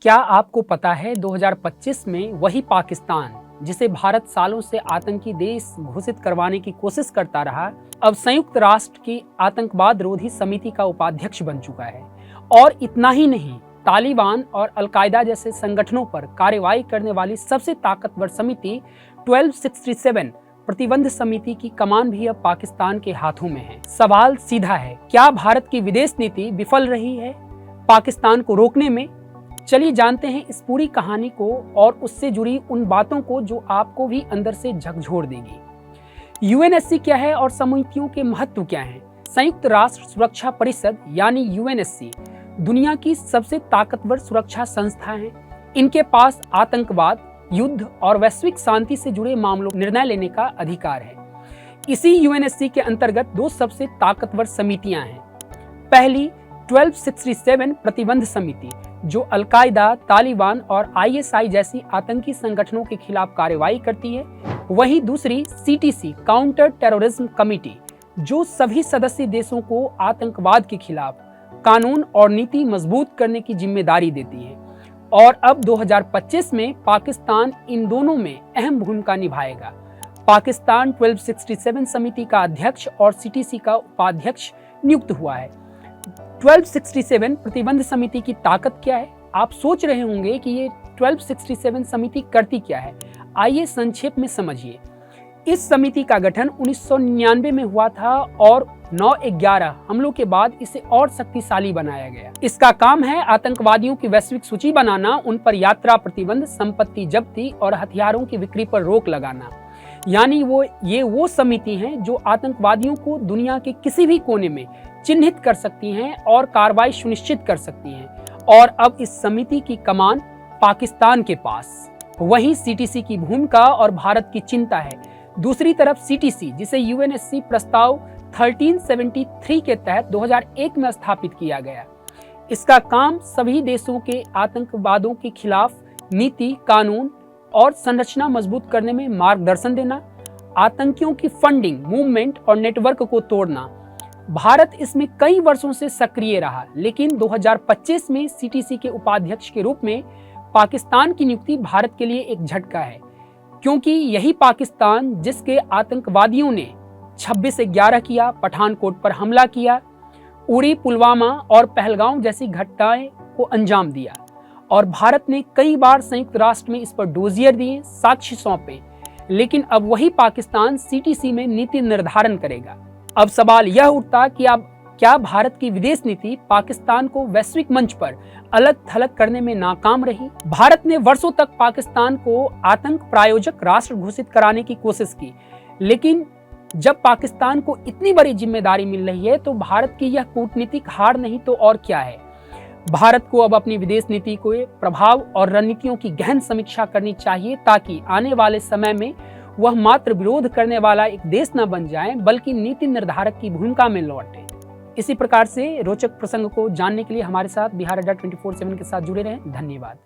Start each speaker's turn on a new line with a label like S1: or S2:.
S1: क्या आपको पता है 2025 में वही पाकिस्तान जिसे भारत सालों से आतंकी देश घोषित करवाने की कोशिश करता रहा, अब संयुक्त राष्ट्र की आतंकवाद रोधी समिति का उपाध्यक्ष बन चुका है। और इतना ही नहीं, तालिबान और अलकायदा जैसे संगठनों पर कार्रवाई करने वाली सबसे ताकतवर समिति 1267 प्रतिबंध समिति की कमान भी अब पाकिस्तान के हाथों में है। सवाल सीधा है, क्या भारत की विदेश नीति विफल रही है पाकिस्तान को रोकने में? चलिए जानते हैं इस पूरी कहानी को और उससे जुड़ी उन बातों को जो आपको भी अंदर से झकझोर देगी। यूएनएससी क्या है और समितियों के महत्व क्या हैं? संयुक्त राष्ट्र सुरक्षा परिषद यानी यूएनएससी दुनिया की सबसे ताकतवर सुरक्षा संस्था है। इनके पास आतंकवाद, युद्ध और वैश्विक शांति से जुड़े मामलों निर्णय लेने का अधिकार है। इसी यूएनएससी के अंतर्गत दो सबसे ताकतवर समितियां हैं। पहली 1267 प्रतिबंध समिति जो अलकायदा, तालिबान और आईएसआई जैसी आतंकी संगठनों के खिलाफ कार्रवाई करती है। वहीं दूसरी सीटीसी काउंटर टेररिज्म कमेटी जो सभी सदस्य देशों को आतंकवाद के खिलाफ कानून और नीति मजबूत करने की जिम्मेदारी देती है। और अब 2025 में पाकिस्तान इन दोनों में अहम भूमिका निभाएगा। पाकिस्तान 1267 समिति का अध्यक्ष और सीटीसी का उपाध्यक्ष नियुक्त हुआ है। 1267 प्रतिबंध समिति की ताकत क्या है? आप सोच रहे होंगे कि ये 1267 समिति करती क्या है। आइए संक्षेप में समझिए। इस समिति का गठन 1999 में हुआ था और 9/11 हमलों के बाद इसे और शक्तिशाली बनाया गया। इसका काम है आतंकवादियों की वैश्विक सूची बनाना, उन पर यात्रा प्रतिबंध, संपत्ति जब्ती और हथियारों की बिक्री पर रोक लगाना। यानी ये वो समिति हैं जो आतंकवादियों को दुनिया के किसी भी कोने में चिन्हित कर सकती हैं और कार्रवाई सुनिश्चित कर सकती हैं। और अब इस समिति की कमान पाकिस्तान के पास। वहीं सीटीसी की भूमिका और भारत की चिंता है। दूसरी तरफ सीटीसी, जिसे यूएनएससी प्रस्ताव 1373 के तहत 2001 में स्थापित किया गया, इसका काम सभी देशों के आतंकवादों के खिलाफ नीति, कानून और संरचना मजबूत करने में मार्गदर्शन देना, आतंकियों की फंडिंग, मूवमेंट और नेटवर्क को तोड़ना। भारत इसमें कई वर्षों से सक्रिय रहा, लेकिन 2025 में सीटीसी के उपाध्यक्ष के रूप में पाकिस्तान की नियुक्ति भारत के लिए एक झटका है, क्योंकि यही पाकिस्तान जिसके आतंकवादियों ने 26/11 किया, पठानकोट पर हमला किया, उरी, पुलवामा और पहलगाम जैसी घटनाएं को अंजाम दिया। और भारत ने कई बार संयुक्त राष्ट्र में इस पर डोजियर दिए, साक्ष्य सौंपे, लेकिन अब वही पाकिस्तान सीटीसी में नीति निर्धारण करेगा। अब सवाल यह उठता कि अब क्या भारत की विदेश नीति पाकिस्तान को वैश्विक मंच पर अलग थलग करने में नाकाम रही? भारत ने वर्षों तक पाकिस्तान को आतंक प्रायोजक राष्ट्र घोषित कराने की कोशिश की, लेकिन जब पाकिस्तान को इतनी बड़ी जिम्मेदारी मिल रही है तो भारत की यह कूटनीतिक हार नहीं तो और क्या है। भारत को अब अपनी विदेश नीति को प्रभाव और रणनीतियों की गहन समीक्षा करनी चाहिए, ताकि आने वाले समय में वह मात्र विरोध करने वाला एक देश न बन जाए, बल्कि नीति निर्धारक की भूमिका में लौटे। इसी प्रकार से रोचक प्रसंग को जानने के लिए हमारे साथ बिहार अड्डा 24/7 के साथ जुड़े रहें। धन्यवाद।